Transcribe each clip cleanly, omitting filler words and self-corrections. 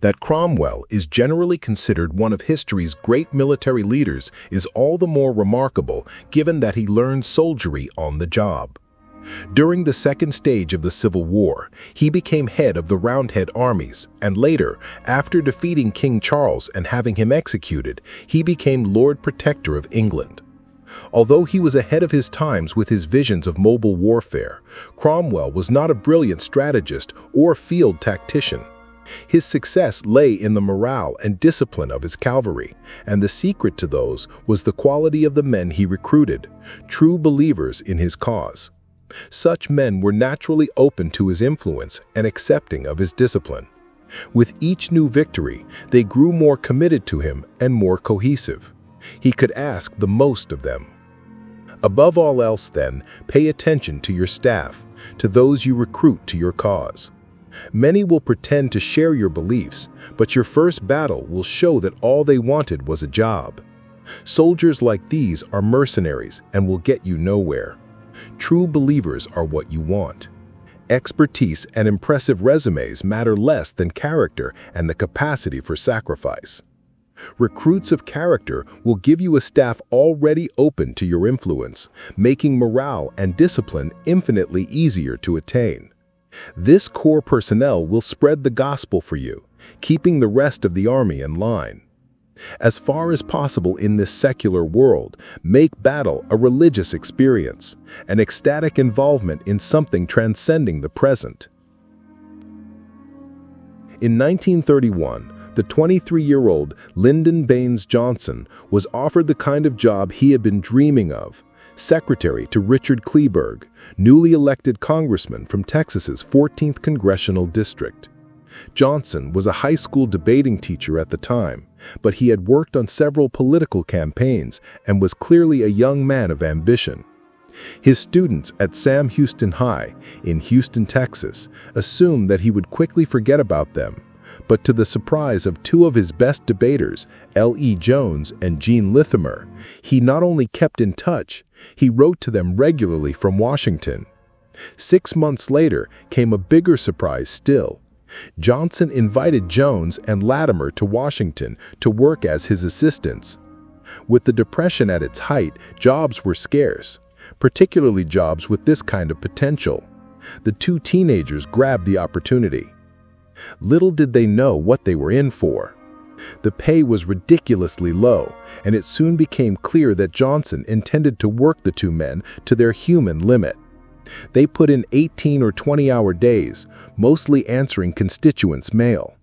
That Cromwell is generally considered one of history's great military leaders is all the more remarkable given that he learned soldiery on the job. During the second stage of the Civil War, he became head of the Roundhead armies, and later, after defeating King Charles and having him executed, he became Lord Protector of England. Although he was ahead of his times with his visions of mobile warfare, Cromwell was not a brilliant strategist or field tactician. His success lay in the morale and discipline of his cavalry, and the secret to those was the quality of the men he recruited, true believers in his cause. Such men were naturally open to his influence and accepting of his discipline. With each new victory, they grew more committed to him and more cohesive. He could ask the most of them. Above all else, then, pay attention to your staff, to those you recruit to your cause. Many will pretend to share your beliefs, but your first battle will show that all they wanted was a job. Soldiers like these are mercenaries and will get you nowhere. True believers are what you want. Expertise and impressive resumes matter less than character and the capacity for sacrifice. Recruits of character will give you a staff already open to your influence, making morale and discipline infinitely easier to attain. This core personnel will spread the gospel for you, keeping the rest of the army in line. As far as possible in this secular world, make battle a religious experience, an ecstatic involvement in something transcending the present. In 1931, the 23-year-old Lyndon Baines Johnson was offered the kind of job he had been dreaming of, secretary to Richard Kleberg, newly elected congressman from Texas's 14th Congressional District. Johnson was a high school debating teacher at the time, but he had worked on several political campaigns and was clearly a young man of ambition. His students at Sam Houston High in Houston, Texas, assumed that he would quickly forget about them, but to the surprise of two of his best debaters, L.E. Jones and Gene Lithimer, he not only kept in touch, he wrote to them regularly from Washington. 6 months later came a bigger surprise still. Johnson invited Jones and Latimer to Washington to work as his assistants. With the Depression at its height, jobs were scarce, particularly jobs with this kind of potential. The two teenagers grabbed the opportunity. Little did they know what they were in for. The pay was ridiculously low, and it soon became clear that Johnson intended to work the two men to their human limit. They put in 18 or 20-hour days, mostly answering constituents' mail.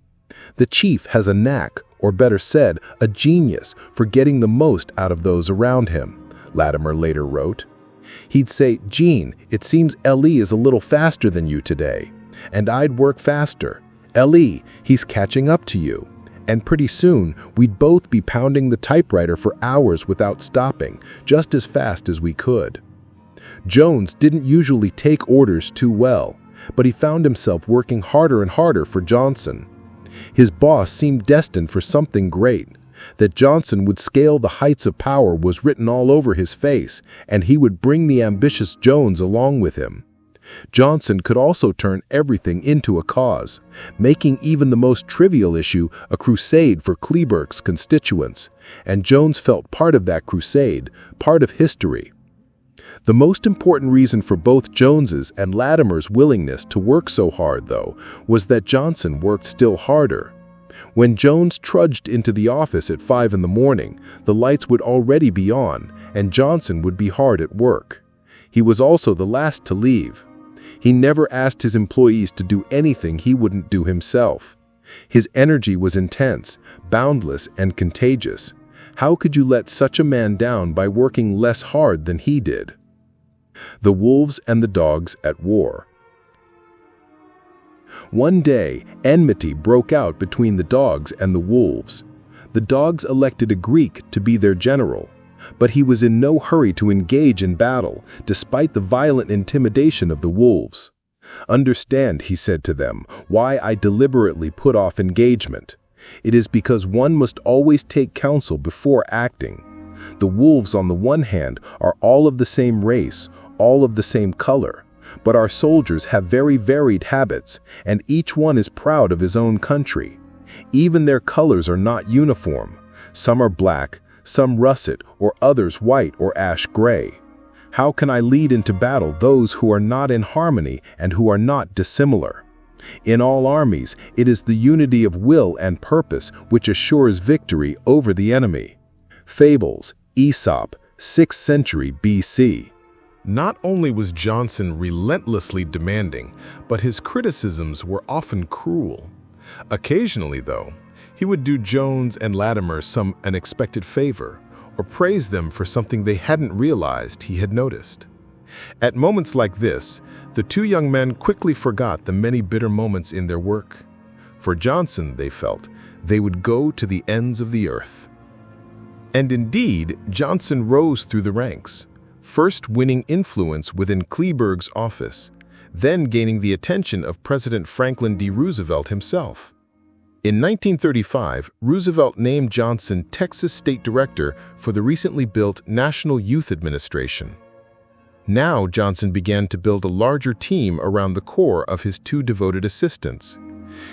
The chief has a knack, or better said, a genius, for getting the most out of those around him, Latimer later wrote. He'd say, "Gene, it seems L.E. is a little faster than you today." And I'd work faster. "L.E., he's catching up to you." And pretty soon, we'd both be pounding the typewriter for hours without stopping, just as fast as we could. Jones didn't usually take orders too well, but he found himself working harder and harder for Johnson. His boss seemed destined for something great. That Johnson would scale the heights of power was written all over his face, and he would bring the ambitious Jones along with him. Johnson could also turn everything into a cause, making even the most trivial issue a crusade for Kleberg's constituents, and Jones felt part of that crusade, part of history. The most important reason for both Jones's and Latimer's willingness to work so hard, though, was that Johnson worked still harder. When Jones trudged into the office at 5 in the morning, the lights would already be on, and Johnson would be hard at work. He was also the last to leave. He never asked his employees to do anything he wouldn't do himself. His energy was intense, boundless, and contagious. How could you let such a man down by working less hard than he did? The wolves and the dogs at war. One day, enmity broke out between the dogs and the wolves. The dogs elected a Greek to be their general, but he was in no hurry to engage in battle, despite the violent intimidation of the wolves. "Understand," he said to them, "why I deliberately put off engagement. It is because one must always take counsel before acting. The wolves, on the one hand, are all of the same race, all of the same color, but our soldiers have very varied habits, and each one is proud of his own country. Even their colors are not uniform. Some are black, some russet, or others white or ash gray. How can I lead into battle those who are not in harmony and who are not dissimilar? In all armies, it is the unity of will and purpose which assures victory over the enemy. Fables, Aesop, 6th century BC. Not only was Johnson relentlessly demanding, but his criticisms were often cruel. Occasionally, though, he would do Jones and Latimer some unexpected favor, or praise them for something they hadn't realized he had noticed. At moments like this, the two young men quickly forgot the many bitter moments in their work. For Johnson, they felt, they would go to the ends of the earth. And indeed, Johnson rose through the ranks, first winning influence within Kleberg's office, then gaining the attention of President Franklin D. Roosevelt himself. In 1935, Roosevelt named Johnson Texas State Director for the recently built National Youth Administration. Now Johnson began to build a larger team around the core of his two devoted assistants.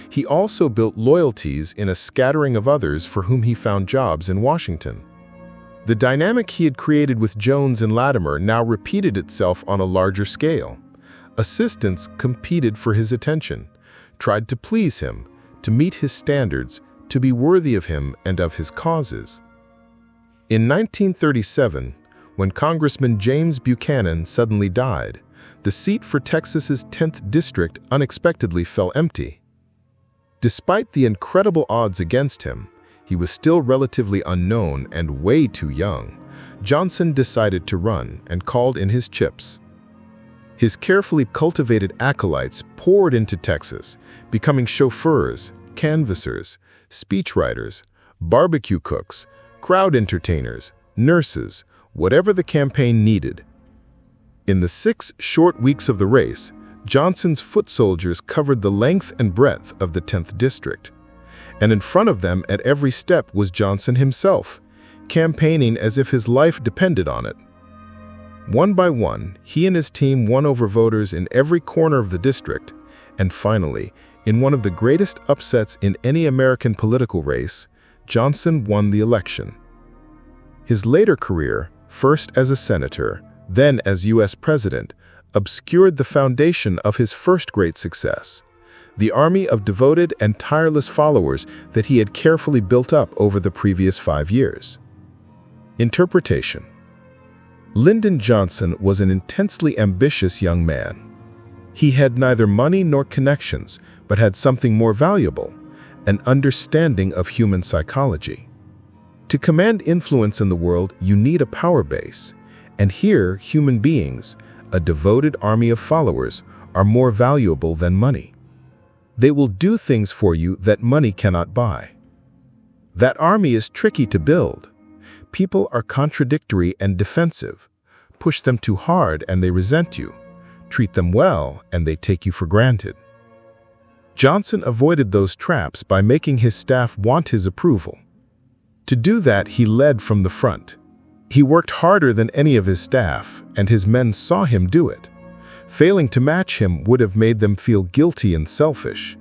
He also built loyalties in a scattering of others for whom he found jobs in Washington. The dynamic he had created with Jones and Latimer now repeated itself on a larger scale. Assistants competed for his attention, tried to please him, to meet his standards, to be worthy of him and of his causes. In 1937, when Congressman James Buchanan suddenly died, the seat for Texas's 10th district unexpectedly fell empty. Despite the incredible odds against him, he was still relatively unknown and way too young. Johnson decided to run and called in his chips. His carefully cultivated acolytes poured into Texas, becoming chauffeurs, canvassers, speechwriters, barbecue cooks, crowd entertainers, nurses, whatever the campaign needed. In the 6 short weeks of the race, Johnson's foot soldiers covered the length and breadth of the 10th district. And in front of them at every step was Johnson himself, campaigning as if his life depended on it. One by one, he and his team won over voters in every corner of the district, and finally, in one of the greatest upsets in any American political race, Johnson won the election. His later career, first as a senator, then as U.S. president, obscured the foundation of his first great success, the army of devoted and tireless followers that he had carefully built up over the previous 5 years. Interpretation. Lyndon Johnson was an intensely ambitious young man. He had neither money nor connections, but had something more valuable, an understanding of human psychology. To command influence in the world, you need a power base, and here human beings, a devoted army of followers, are more valuable than money. They will do things for you that money cannot buy. That army is tricky to build. People are contradictory and defensive. Push them too hard and they resent you. Treat them well and they take you for granted. Johnson avoided those traps by making his staff want his approval. To do that, he led from the front. He worked harder than any of his staff, and his men saw him do it. Failing to match him would have made them feel guilty and selfish.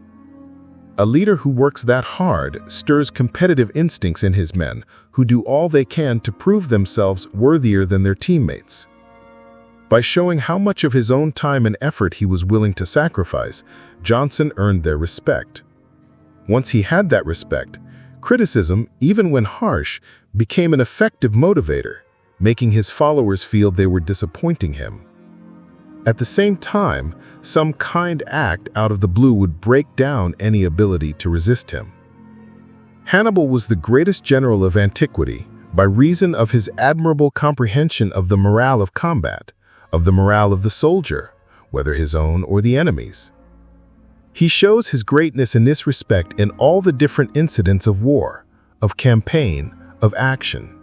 A leader who works that hard stirs competitive instincts in his men, who do all they can to prove themselves worthier than their teammates. By showing how much of his own time and effort he was willing to sacrifice, Johnson earned their respect. Once he had that respect, criticism, even when harsh, became an effective motivator, making his followers feel they were disappointing him. At the same time, some kind act out of the blue would break down any ability to resist him. Hannibal was the greatest general of antiquity by reason of his admirable comprehension of the morale of combat, of the morale of the soldier, whether his own or the enemy's. He shows his greatness in this respect in all the different incidents of war, of campaign, of action.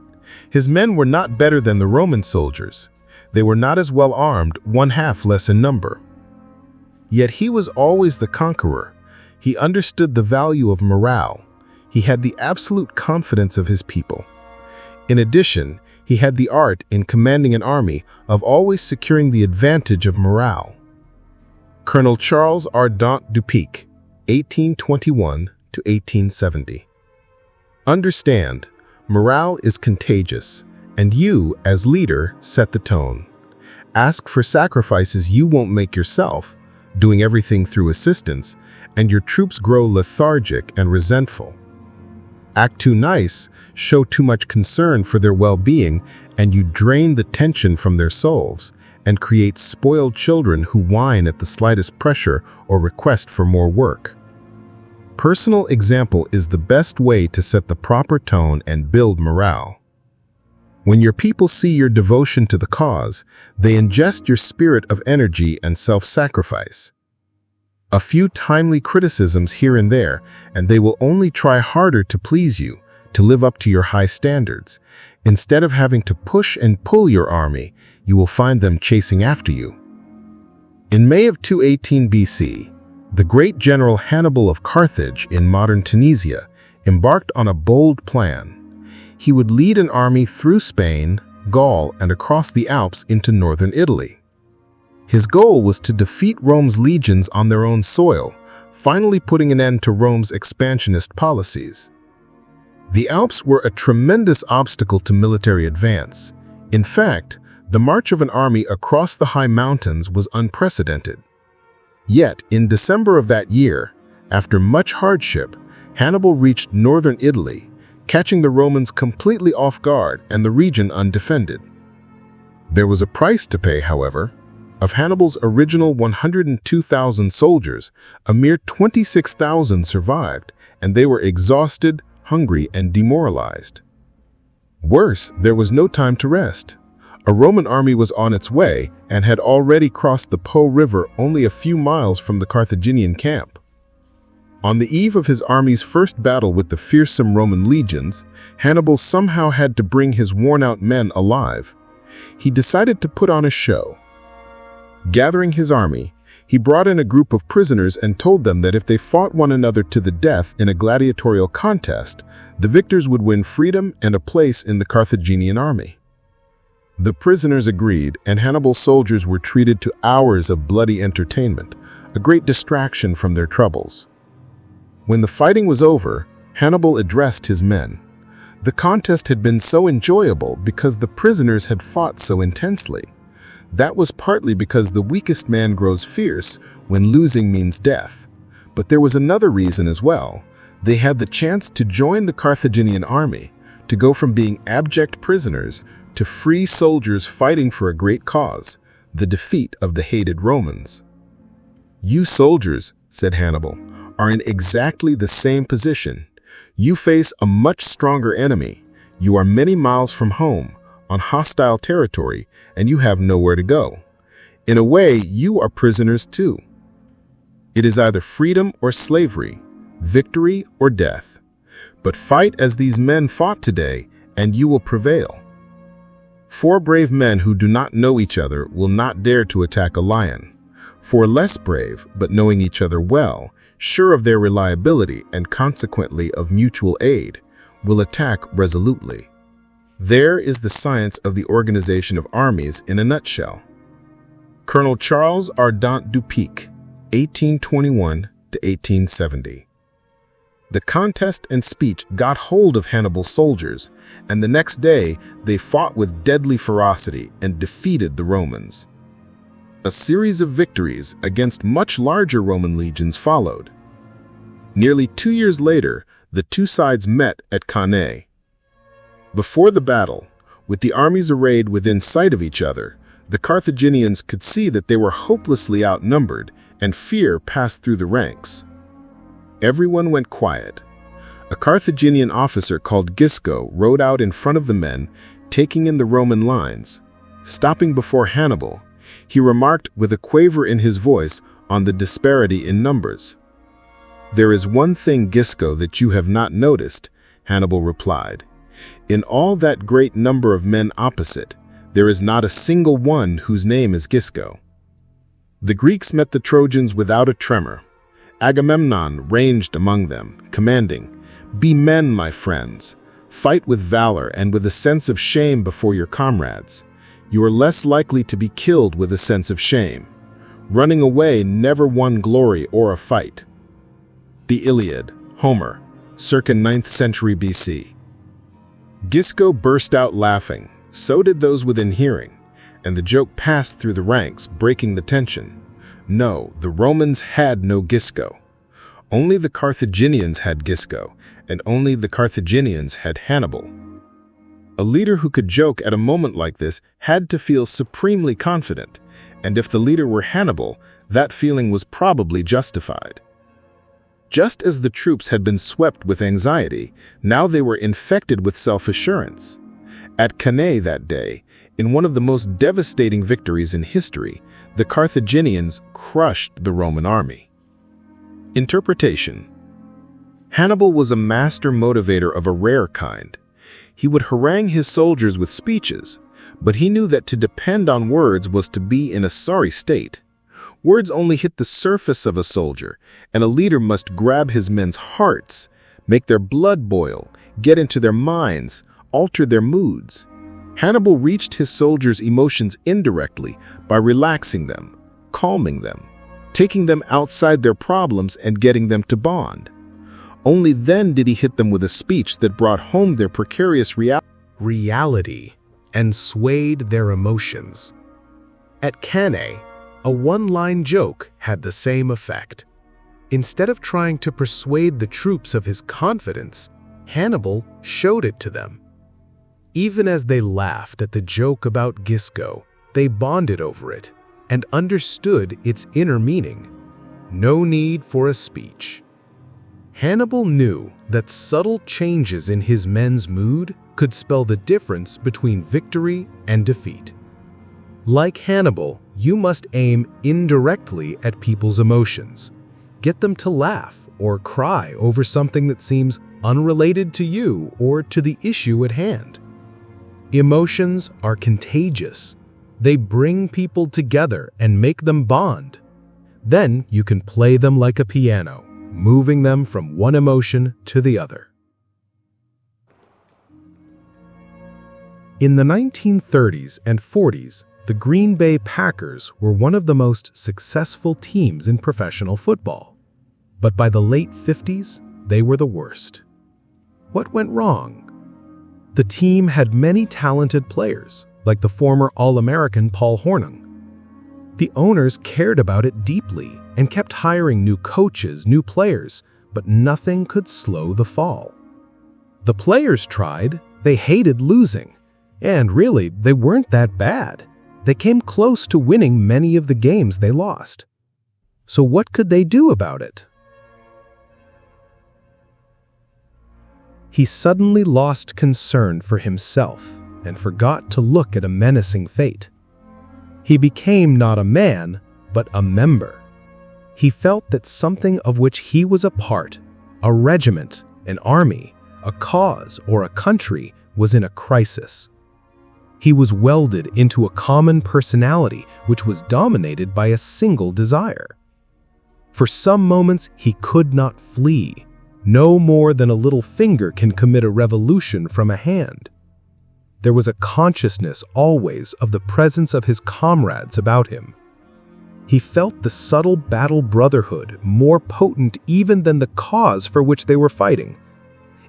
His men were not better than the Roman soldiers. They were not as well armed, 1/2 less in number. Yet he was always the conqueror. He understood the value of morale. He had the absolute confidence of his people. In addition, he had the art in commanding an army of always securing the advantage of morale. Colonel Charles Ardent Dupuy, 1821 to 1870. Understand, morale is contagious, and you, as leader, set the tone. Ask for sacrifices you won't make yourself, doing everything through assistance, and your troops grow lethargic and resentful. Act too nice, show too much concern for their well-being, and you drain the tension from their souls, and create spoiled children who whine at the slightest pressure or request for more work. Personal example is the best way to set the proper tone and build morale. When your people see your devotion to the cause, they ingest your spirit of energy and self-sacrifice. A few timely criticisms here and there, and they will only try harder to please you, to live up to your high standards. Instead of having to push and pull your army, you will find them chasing after you. In May of 218 BC, the great general Hannibal of Carthage in modern Tunisia embarked on a bold plan. He would lead an army through Spain, Gaul, and across the Alps into northern Italy. His goal was to defeat Rome's legions on their own soil, finally putting an end to Rome's expansionist policies. The Alps were a tremendous obstacle to military advance. In fact, the march of an army across the high mountains was unprecedented. Yet, in December of that year, after much hardship, Hannibal reached northern Italy, catching the Romans completely off guard and the region undefended. There was a price to pay, however. Of Hannibal's original 102,000 soldiers, a mere 26,000 survived, and they were exhausted, hungry, and demoralized. Worse, there was no time to rest. A Roman army was on its way and had already crossed the Po River only a few miles from the Carthaginian camp. On the eve of his army's first battle with the fearsome Roman legions, Hannibal somehow had to bring his worn-out men alive. He decided to put on a show. Gathering his army, he brought in a group of prisoners and told them that if they fought one another to the death in a gladiatorial contest, the victors would win freedom and a place in the Carthaginian army. The prisoners agreed, and Hannibal's soldiers were treated to hours of bloody entertainment, a great distraction from their troubles. When the fighting was over, Hannibal addressed his men. The contest had been so enjoyable because the prisoners had fought so intensely. That was partly because the weakest man grows fierce when losing means death. But there was another reason as well. They had the chance to join the Carthaginian army, to go from being abject prisoners to free soldiers fighting for a great cause, the defeat of the hated Romans. "You soldiers," said Hannibal, "are in exactly the same position. You face a much stronger enemy. You are many miles from home, on hostile territory, and you have nowhere to go. In a way, you are prisoners too. It is either freedom or slavery, victory or death. But fight as these men fought today, and you will prevail." 4 brave men who do not know each other will not dare to attack a lion. 4 less brave, but knowing each other well, sure of their reliability and consequently of mutual aid, will attack resolutely. There is the science of the organization of armies in a nutshell. Colonel Charles Ardant Dupic, 1821 to 1870. The contest and speech got hold of Hannibal's soldiers, and the next day they fought with deadly ferocity and defeated the Romans. A series of victories against much larger Roman legions followed. Nearly 2 years later, the two sides met at Cannae. Before the battle, with the armies arrayed within sight of each other, the Carthaginians could see that they were hopelessly outnumbered, and fear passed through the ranks. Everyone went quiet. A Carthaginian officer called Gisco rode out in front of the men, taking in the Roman lines. Stopping before Hannibal, he remarked with a quaver in his voice on the disparity in numbers. "There is one thing, Gisco, that you have not noticed," Hannibal replied. "In all that great number of men opposite, there is not a single one whose name is Gisco." The Greeks met the Trojans without a tremor. Agamemnon ranged among them, commanding, "Be men, my friends. Fight with valor and with a sense of shame before your comrades. You are less likely to be killed with a sense of shame. Running away never won glory or a fight." The Iliad, Homer, circa 9th century BC. Gisco burst out laughing, so did those within hearing, and the joke passed through the ranks, breaking the tension. No, the Romans had no Gisco. Only the Carthaginians had Gisco, and only the Carthaginians had Hannibal. A leader who could joke at a moment like this had to feel supremely confident, and if the leader were Hannibal, that feeling was probably justified. Just as the troops had been swept with anxiety, now they were infected with self-assurance. At Cannae that day, in one of the most devastating victories in history, the Carthaginians crushed the Roman army. Interpretation. Hannibal was a master motivator of a rare kind. He would harangue his soldiers with speeches, but he knew that to depend on words was to be in a sorry state. Words only hit the surface of a soldier, and a leader must grab his men's hearts, make their blood boil, get into their minds, alter their moods. Hannibal reached his soldiers' emotions indirectly by relaxing them, calming them, taking them outside their problems and getting them to bond. Only then did he hit them with a speech that brought home their precarious reality and swayed their emotions. At Cannae, a one-line joke had the same effect. Instead of trying to persuade the troops of his confidence, Hannibal showed it to them. Even as they laughed at the joke about Gisco, they bonded over it and understood its inner meaning. No need for a speech. Hannibal knew that subtle changes in his men's mood could spell the difference between victory and defeat. Like Hannibal, you must aim indirectly at people's emotions. Get them to laugh or cry over something that seems unrelated to you or to the issue at hand. Emotions are contagious. They bring people together and make them bond. Then you can play them like a piano, moving them from one emotion to the other. In the 1930s and 40s, the Green Bay Packers were one of the most successful teams in professional football. But by the late 50s, they were the worst. What went wrong? The team had many talented players, like the former All-American Paul Hornung. The owners cared about it deeply and kept hiring new coaches, new players, but nothing could slow the fall. The players tried, they hated losing, and really, they weren't that bad. They came close to winning many of the games they lost. So what could they do about it? He suddenly lost concern for himself and forgot to look at a menacing fate. He became not a man, but a member. He felt that something of which he was a part, a regiment, an army, a cause, or a country, was in a crisis. He was welded into a common personality which was dominated by a single desire. For some moments he could not flee. No more than a little finger can commit a revolution from a hand. There was a consciousness always of the presence of his comrades about him. He felt the subtle battle brotherhood more potent even than the cause for which they were fighting.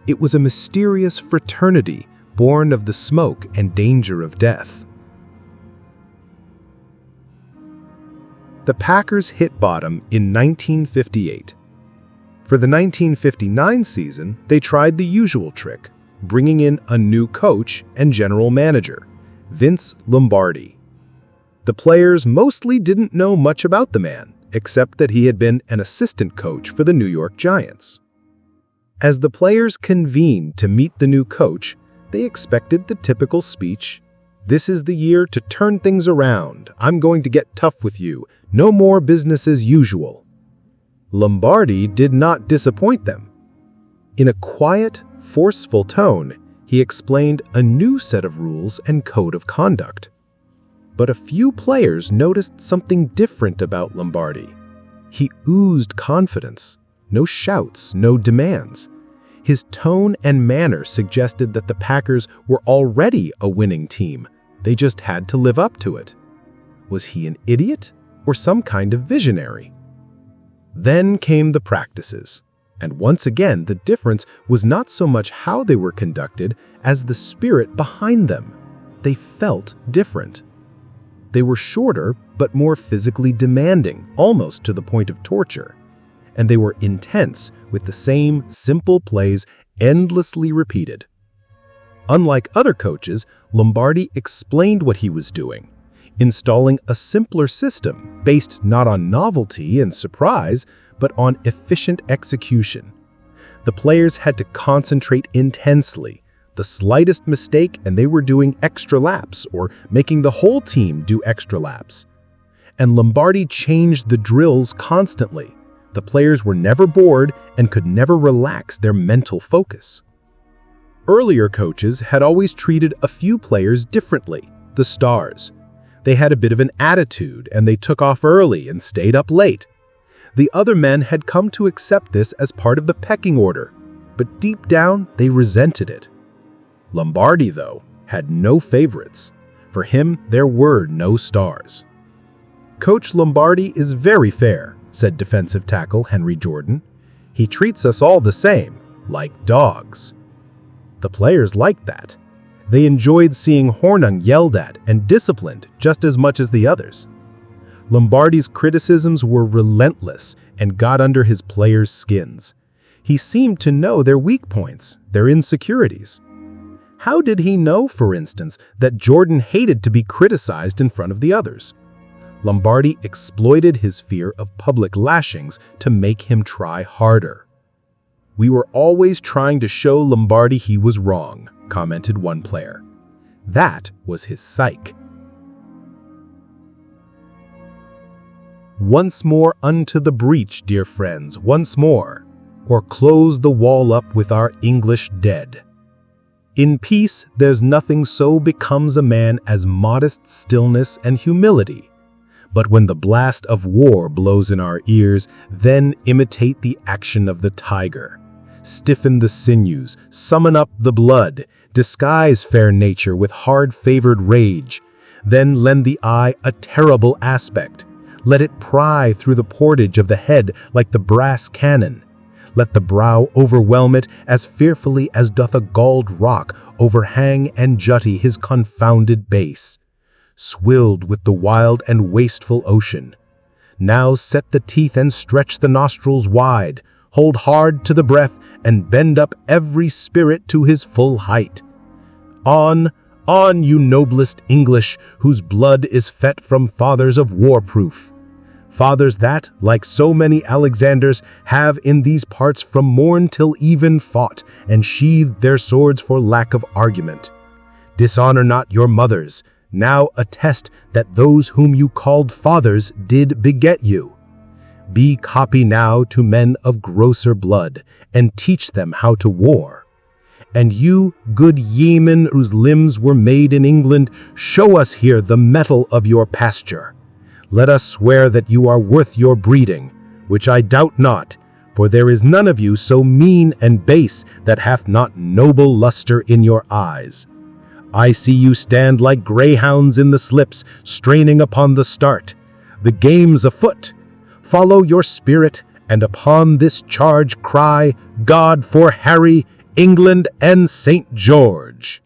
It was a mysterious fraternity born of the smoke and danger of death. The Packers hit bottom in 1958. For the 1959 season, they tried the usual trick, bringing in a new coach and general manager, Vince Lombardi. The players mostly didn't know much about the man, except that he had been an assistant coach for the New York Giants. As the players convened to meet the new coach, they expected the typical speech, "This is the year to turn things around. I'm going to get tough with you. No more business as usual." Lombardi did not disappoint them. In a quiet, forceful tone, he explained a new set of rules and code of conduct. But a few players noticed something different about Lombardi. He oozed confidence. No shouts, no demands. His tone and manner suggested that the Packers were already a winning team. They just had to live up to it. Was he an idiot or some kind of visionary? Then came the practices. And once again, the difference was not so much how they were conducted as the spirit behind them. They felt different. They were shorter, but more physically demanding, almost to the point of torture. And they were intense, with the same simple plays endlessly repeated. Unlike other coaches, Lombardi explained what he was doing, installing a simpler system based not on novelty and surprise, but on efficient execution. The players had to concentrate intensely. The slightest mistake and they were doing extra laps or making the whole team do extra laps. And Lombardi changed the drills constantly. The players were never bored and could never relax their mental focus. Earlier coaches had always treated a few players differently, the stars. They had a bit of an attitude and they took off early and stayed up late. The other men had come to accept this as part of the pecking order, but deep down they resented it. Lombardi, though, had no favorites. For him, there were no stars. "Coach Lombardi is very fair," said defensive tackle Henry Jordan. "He treats us all the same, like dogs." The players liked that. They enjoyed seeing Hornung yelled at and disciplined just as much as the others. Lombardi's criticisms were relentless and got under his players' skins. He seemed to know their weak points, their insecurities. How did he know, for instance, that Jordan hated to be criticized in front of the others? Lombardi exploited his fear of public lashings to make him try harder. "We were always trying to show Lombardi he was wrong," commented one player. That was his psyche. "Once more unto the breach, dear friends, once more, or close the wall up with our English dead. In peace there's nothing so becomes a man as modest stillness and humility. But when the blast of war blows in our ears, then imitate the action of the tiger. Stiffen the sinews, summon up the blood, disguise fair nature with hard-favored rage. Then lend the eye a terrible aspect. Let it pry through the portage of the head like the brass cannon. Let the brow overwhelm it as fearfully as doth a galled rock overhang and jutty his confounded base. Swilled with the wild and wasteful ocean. Now set the teeth and stretch the nostrils wide, hold hard to the breath and bend up every spirit to his full height. On, on, you noblest English, whose blood is fet from fathers of war-proof. Fathers that, like so many Alexanders, have in these parts from morn till even fought, and sheathed their swords for lack of argument. Dishonor not your mothers, now attest that those whom you called fathers did beget you. Be copy now to men of grosser blood, and teach them how to war. And you, good yeomen whose limbs were made in England, show us here the mettle of your pasture. Let us swear that you are worth your breeding, which I doubt not, for there is none of you so mean and base that hath not noble luster in your eyes. I see you stand like greyhounds in the slips, straining upon the start. The game's afoot. Follow your spirit, and upon this charge cry, God for Harry, England, and St. George.